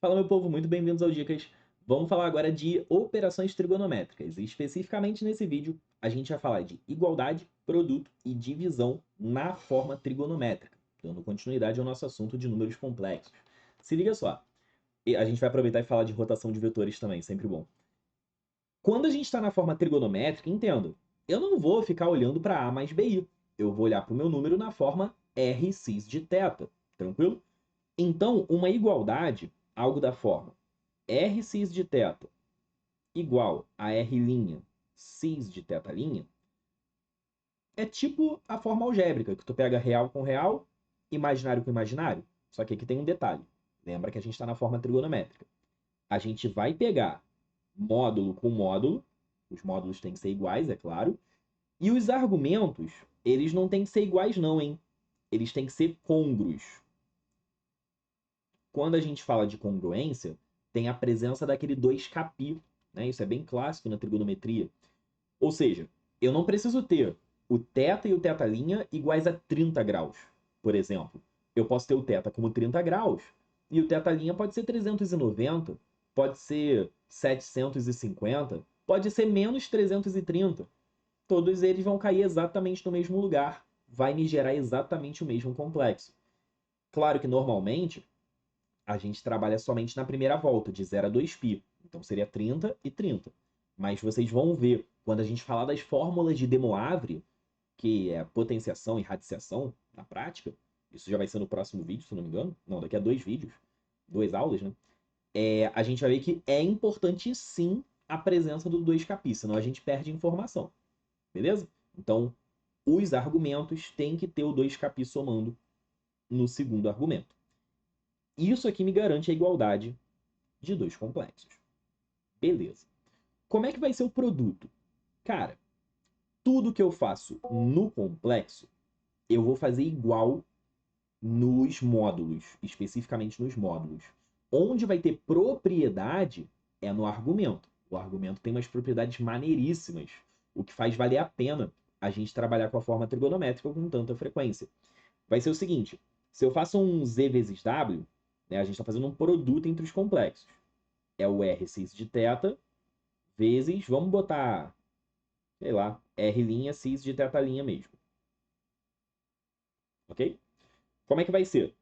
Fala, meu povo, muito bem-vindos ao Dicas. Vamos falar agora de operações trigonométricas. E especificamente nesse vídeo, a gente vai falar de igualdade, produto e divisão na forma trigonométrica, dando continuidade ao nosso assunto de números complexos. Se liga só, a gente vai aproveitar e falar de rotação de vetores também, sempre bom. Quando a gente está na forma trigonométrica, entenda, eu não vou ficar olhando para A mais BI. Eu vou olhar para o meu número na forma R cis de θ, tranquilo? Então, uma igualdade, algo da forma R cis de θ igual a R' cis de θ', é tipo a forma algébrica, que tu pega real com real, imaginário com imaginário. Só que aqui tem um detalhe. Lembra que a gente está na forma trigonométrica. A gente vai pegar módulo com módulo, os módulos têm que ser iguais, é claro, e os argumentos, eles não têm que ser iguais não, hein? Eles têm que ser côngruos. Quando a gente fala de congruência, tem a presença daquele 2π, né? Isso é bem clássico na trigonometria. Ou seja, eu não preciso ter o θ e o θ' iguais a 30 graus, por exemplo. Eu posso ter o θ como 30 graus e o θ' pode ser 390, pode ser 750, pode ser menos 330. Todos eles vão cair exatamente no mesmo lugar. Vai me gerar exatamente o mesmo complexo. Claro que normalmente a gente trabalha somente na primeira volta, de 0 a 2π. Então seria 30 e 30. Mas vocês vão ver, quando a gente falar das fórmulas de De Moivre, que é potenciação e radiciação na prática, isso já vai ser no próximo vídeo, se não me engano. Não, daqui a 2 vídeos, 2 aulas, né? A gente vai ver que é importante sim a presença do 2π, senão a gente perde informação. Beleza? Então, os argumentos têm que ter o 2π somando no segundo argumento. Isso aqui me garante a igualdade de dois complexos. Beleza. Como é que vai ser o produto? Cara, tudo que eu faço no complexo, eu vou fazer igual nos módulos, especificamente nos módulos. Onde vai ter propriedade é no argumento. O argumento tem umas propriedades maneiríssimas, o que faz valer a pena a gente trabalhar com a forma trigonométrica com tanta frequência. Vai ser o seguinte, se eu faço um z vezes w, né, a gente está fazendo um produto entre os complexos. É o r cis de θ vezes, vamos botar, sei lá, r' cis de θ' mesmo. Ok? Como é que vai ser?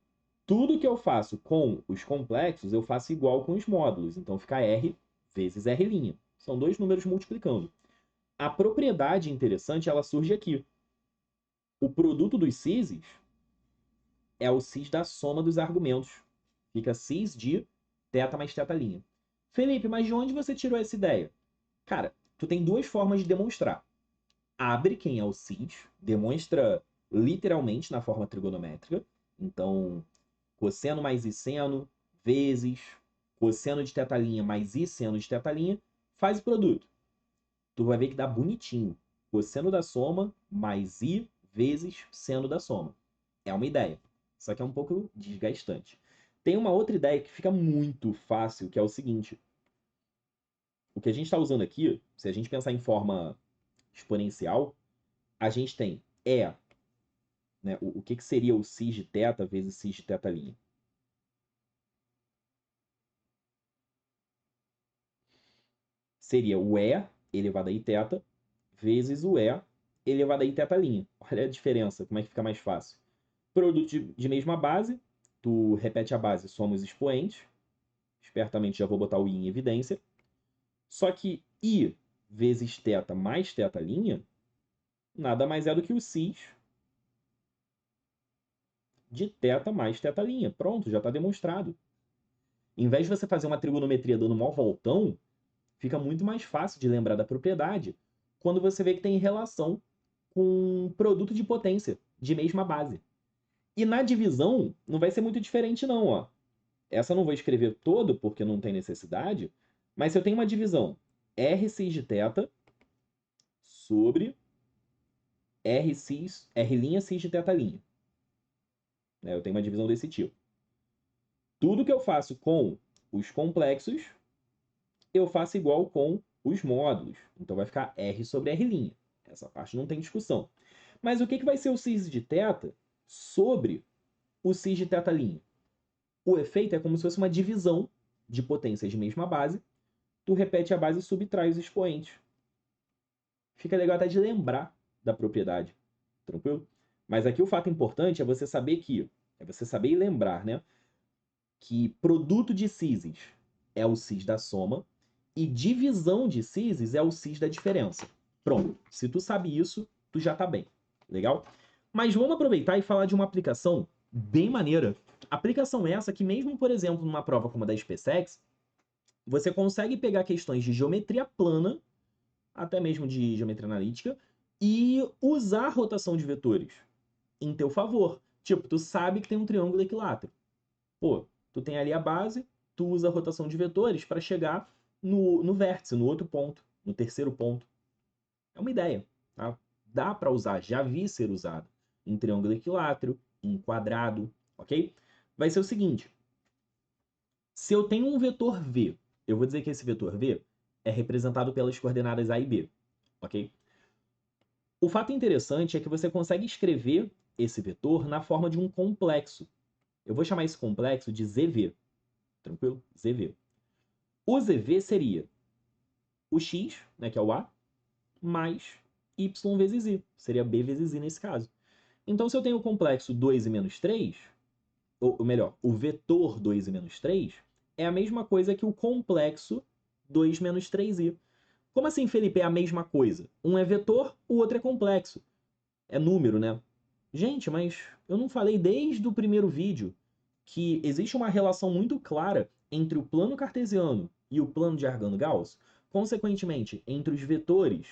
Tudo que eu faço com os complexos, eu faço igual com os módulos. Então fica r vezes r'. São dois números multiplicando. A propriedade interessante, ela surge aqui. O produto dos cises é o cis da soma dos argumentos. Fica cis de θ mais θ'. Felipe, mas de onde você tirou essa ideia? Cara, tu tem duas formas de demonstrar. Abre quem é o cis, demonstra literalmente na forma trigonométrica. Então, cosseno mais i seno vezes cosseno de θ' mais i seno de θ', faz o produto. Tu vai ver que dá bonitinho. Cosseno da soma mais i vezes seno da soma. É uma ideia. Só que é um pouco desgastante. Tem uma outra ideia que fica muito fácil, que é o seguinte. O que a gente está usando aqui, se a gente pensar em forma exponencial, a gente tem E, né? O que seria o cis de θ vezes cis de θ'? Seria o E elevado a iθ vezes o E elevado a iθ'. Olha a diferença, como é que fica mais fácil. Produto de mesma base, tu repete a base, soma os expoentes. Espertamente já vou botar o i em evidência. Só que i vezes θ mais θ' nada mais é do que o cis de θ mais θ'. Pronto, já está demonstrado. Em vez de você fazer uma trigonometria dando mó voltão, fica muito mais fácil de lembrar da propriedade quando você vê que tem relação com um produto de potência de mesma base. E na divisão não vai ser muito diferente não, ó. Essa eu não vou escrever toda porque não tem necessidade, mas se eu tenho uma divisão r cis de θ sobre r cis, r' cis de θ'. Eu tenho uma divisão desse tipo. Tudo que eu faço com os complexos, eu faço igual com os módulos. Então vai ficar r sobre r'. Essa parte não tem discussão. Mas o que vai ser o cis de θ sobre o cis de θ'? O efeito é como se fosse uma divisão de potências de mesma base, tu repete a base e subtrai os expoentes. Fica legal até de lembrar da propriedade, tranquilo? Mas aqui o fato importante é você saber e lembrar, né? Que produto de cis é o cis da soma e divisão de cis é o cis da diferença. Pronto, se tu sabe isso, tu já tá bem, legal? Mas vamos aproveitar e falar de uma aplicação bem maneira. Aplicação essa que mesmo, por exemplo, numa prova como a da SpaceX, você consegue pegar questões de geometria plana, até mesmo de geometria analítica, e usar a rotação de vetores em teu favor. Tipo, tu sabe que tem um triângulo equilátero. Pô, tu tem ali a base, tu usa a rotação de vetores para chegar no vértice, no outro ponto, no terceiro ponto. É uma ideia, tá? Dá para usar, já vi ser usado em triângulo equilátero, em quadrado, ok? Vai ser o seguinte, se eu tenho um vetor V, eu vou dizer que esse vetor V é representado pelas coordenadas A e B, ok? O fato interessante é que você consegue escrever esse vetor na forma de um complexo. Eu vou chamar esse complexo de ZV, tranquilo? ZV. O ZV seria o x, né, que é o A, mais y vezes i, seria b vezes i nesse caso. Então, se eu tenho o complexo 2 e menos 3, ou melhor, o vetor 2 e menos 3, é a mesma coisa que o complexo 2 menos 3i. Como assim, Felipe, é a mesma coisa? Um é vetor, o outro é complexo. É número, né? Gente, mas eu não falei desde o primeiro vídeo que existe uma relação muito clara entre o plano cartesiano e o plano de Argand-Gauss? Consequentemente, entre os vetores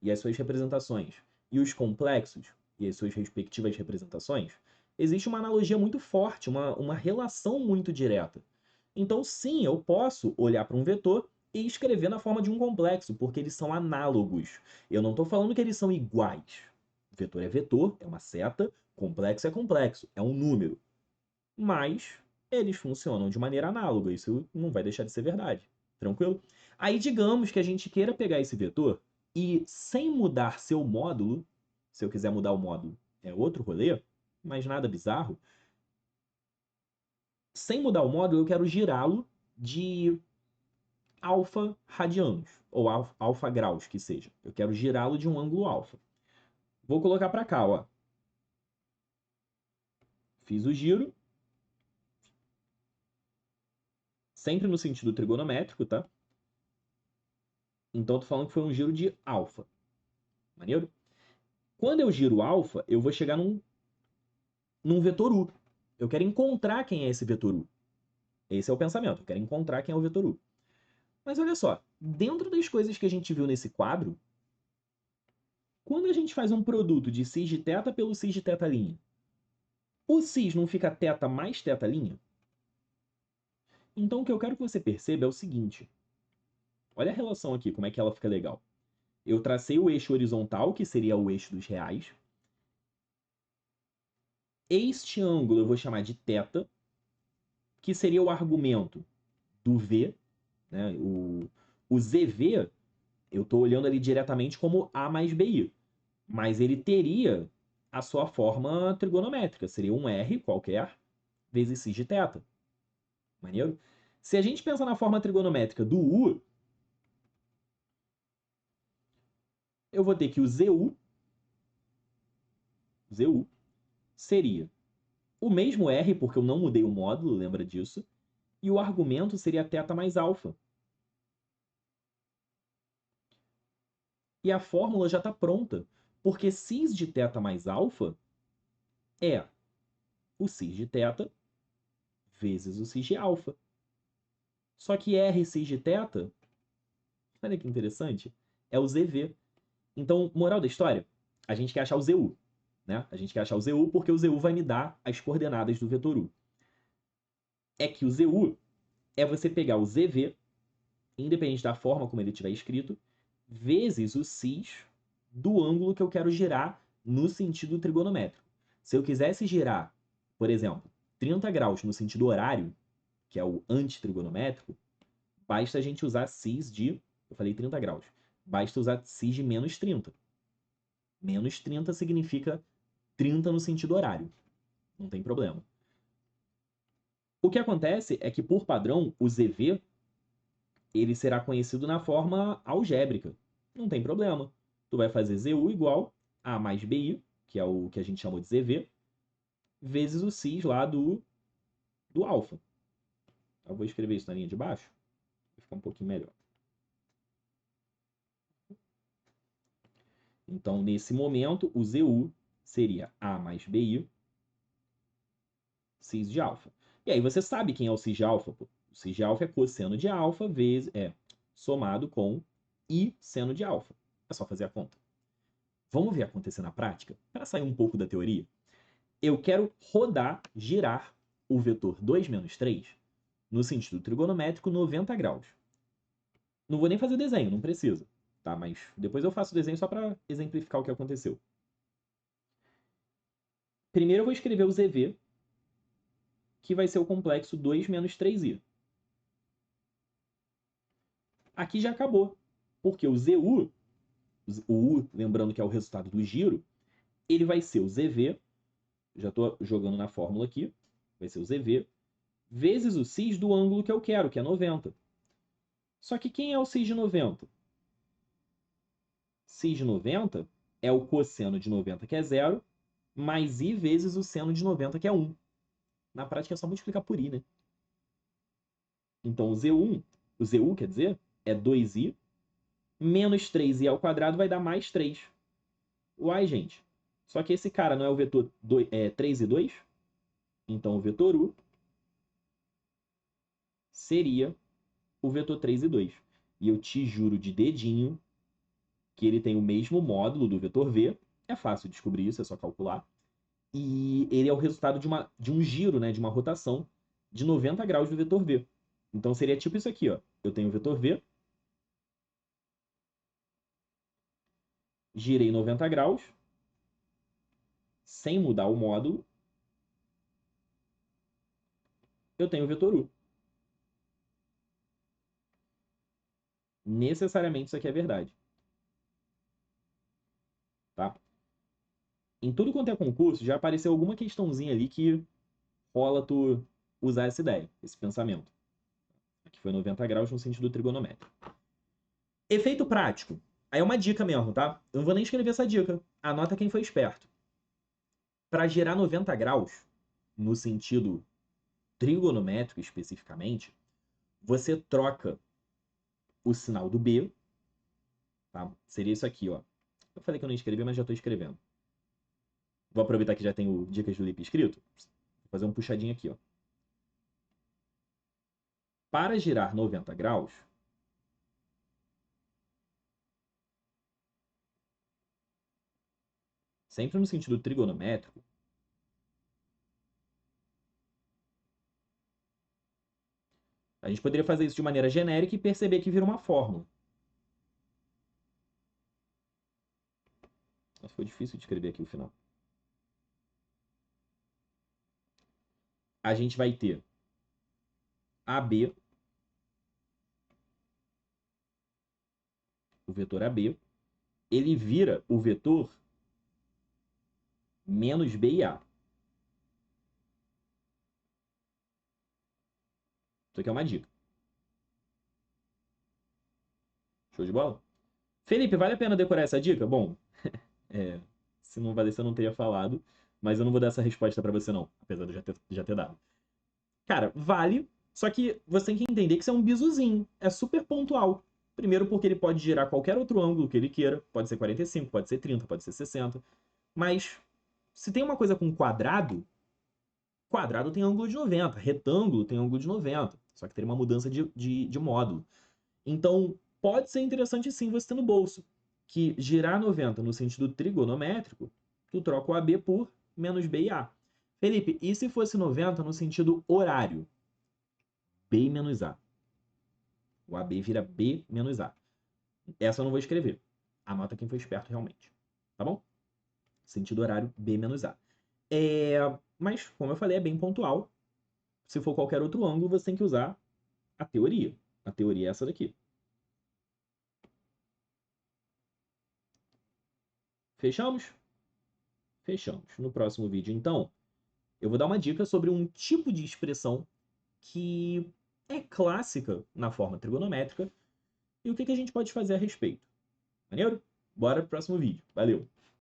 e as suas representações e os complexos e as suas respectivas representações, existe uma analogia muito forte, uma relação muito direta. Então, sim, eu posso olhar para um vetor e escrever na forma de um complexo, porque eles são análogos. Eu não estou falando que eles são iguais. Vetor é vetor, é uma seta, complexo é complexo, é um número. Mas eles funcionam de maneira análoga, isso não vai deixar de ser verdade. Tranquilo? Aí digamos que a gente queira pegar esse vetor e, sem mudar seu módulo, se eu quiser mudar o módulo, é outro rolê, mas nada bizarro. Sem mudar o módulo, eu quero girá-lo de alfa radianos, ou alfa graus, que seja. Eu quero girá-lo de um ângulo alfa. Vou colocar para cá, ó. Fiz o giro. Sempre no sentido trigonométrico, tá? Então, eu tô falando que foi um giro de alfa. Maneiro? Quando eu giro alfa, eu vou chegar num vetor U. Eu quero encontrar quem é esse vetor U. Esse é o pensamento. Eu quero encontrar quem é o vetor U. Mas olha só, dentro das coisas que a gente viu nesse quadro, quando a gente faz um produto de cis de θ pelo cis de θ', o cis não fica θ mais θ'? Então, o que eu quero que você perceba é o seguinte. Olha a relação aqui, como é que ela fica legal. Eu tracei o eixo horizontal, que seria o eixo dos reais. Este ângulo eu vou chamar de θ, que seria o argumento do V, né? O ZV, eu estou olhando ali diretamente como A mais BI, mas ele teria a sua forma trigonométrica, seria um R qualquer vezes cis de θ. Maneiro? Se a gente pensar na forma trigonométrica do U, eu vou ter que o ZU seria o mesmo R, porque eu não mudei o módulo, lembra disso, e o argumento seria θ mais alfa. E a fórmula já está pronta, porque cis de θ mais alfa é o cis de θ vezes o cis de alfa. Só que R cis de θ, olha que interessante, é o ZV. Então, moral da história, a gente quer achar o ZU. Né? A gente quer achar o ZU porque o ZU vai me dar as coordenadas do vetor U. É que o ZU é você pegar o ZV, independente da forma como ele estiver escrito, vezes o cis do ângulo que eu quero girar no sentido trigonométrico. Se eu quisesse girar, por exemplo, 30 graus no sentido horário, que é o antitrigonométrico, basta a gente usar cis de, eu falei 30 graus, basta usar cis de menos 30. Menos 30 significa 30 no sentido horário. Não tem problema. O que acontece é que, por padrão, o ZV ele será conhecido na forma algébrica. Não tem problema. Tu vai fazer ZU igual A mais BI, que é o que a gente chamou de ZV, vezes o cis lá do alfa. Eu vou escrever isso na linha de baixo, vai ficar um pouquinho melhor. Então, nesse momento, o ZU seria A mais BI, cis de alfa. E aí você sabe quem é o cis de alfa, pô. O cis de alfa é cosseno de alfa vezes, somado com I seno de alfa. É só fazer a conta. Vamos ver acontecer na prática? Para sair um pouco da teoria, eu quero rodar, girar o vetor 2 menos 3 no sentido trigonométrico 90 graus. Não vou nem fazer o desenho, não precisa, tá? Mas depois eu faço o desenho só para exemplificar o que aconteceu. Primeiro eu vou escrever o ZV, que vai ser o complexo 2 menos 3i. Aqui já acabou, porque o ZU, o U, lembrando que é o resultado do giro, ele vai ser o ZV, já estou jogando na fórmula aqui, vai ser o ZV, vezes o cis do ângulo que eu quero, que é 90. Só que quem é o cis de 90? Cis de 90 é o cosseno de 90, que é 0, mais i vezes o seno de 90, que é 1. Na prática é só multiplicar por i, né? Então o ZU, quer dizer, é 2i, menos 3i ao quadrado vai dar mais 3. Uai, gente. Só que esse cara não é o vetor 3 e 2? Então o vetor U seria o vetor 3 e 2. E eu te juro de dedinho que ele tem o mesmo módulo do vetor V. É fácil descobrir isso, é só calcular. E ele é o resultado de um giro, né, de uma rotação de 90 graus do vetor V. Então seria tipo isso aqui, ó. Eu tenho o vetor V, girei 90 graus, sem mudar o módulo, eu tenho o vetor U. Necessariamente isso aqui é verdade. Tá? Em tudo quanto é concurso, já apareceu alguma questãozinha ali que rola tu usar essa ideia, esse pensamento. Aqui foi 90 graus no sentido trigonométrico. Efeito prático. Aí é uma dica mesmo, tá? Eu não vou nem escrever essa dica. Anota quem foi esperto. Para gerar 90 graus, no sentido trigonométrico especificamente, você troca o sinal do B, tá? Seria isso aqui, ó. Eu falei que eu não escrevi, mas já estou escrevendo. Vou aproveitar que já tenho dicas do Lipe escrito. Vou fazer um puxadinho aqui, ó. Para girar 90 graus, sempre no sentido trigonométrico, a gente poderia fazer isso de maneira genérica e perceber que vira uma fórmula. Nossa, foi difícil de escrever aqui o final. A gente vai ter AB, o vetor AB, ele vira o vetor menos B e A. Isso aqui é uma dica. Show de bola? Felipe, vale a pena decorar essa dica? Bom, se não valesse eu não teria falado, mas eu não vou dar essa resposta para você não, apesar de eu já ter dado. Cara, vale, só que você tem que entender que isso é um bisuzinho, é super pontual. Primeiro porque ele pode girar qualquer outro ângulo que ele queira, pode ser 45, pode ser 30, pode ser 60, mas se tem uma coisa com quadrado tem ângulo de 90, retângulo tem ângulo de 90, só que teria uma mudança de módulo. Então, pode ser interessante sim você ter no bolso, que girar 90 no sentido trigonométrico, tu troca o AB por menos B e A. Felipe, e se fosse 90 no sentido horário? B menos A. O AB vira B menos A. Essa eu não vou escrever. Anota quem foi esperto realmente. Tá bom? Sentido horário, B menos A. Mas, como eu falei, é bem pontual. Se for qualquer outro ângulo, você tem que usar a teoria. A teoria é essa daqui. Fechamos? Fechamos. No próximo vídeo, então, eu vou dar uma dica sobre um tipo de expressão que é clássica na forma trigonométrica e o que a gente pode fazer a respeito. Maneiro? Bora pro próximo vídeo. Valeu!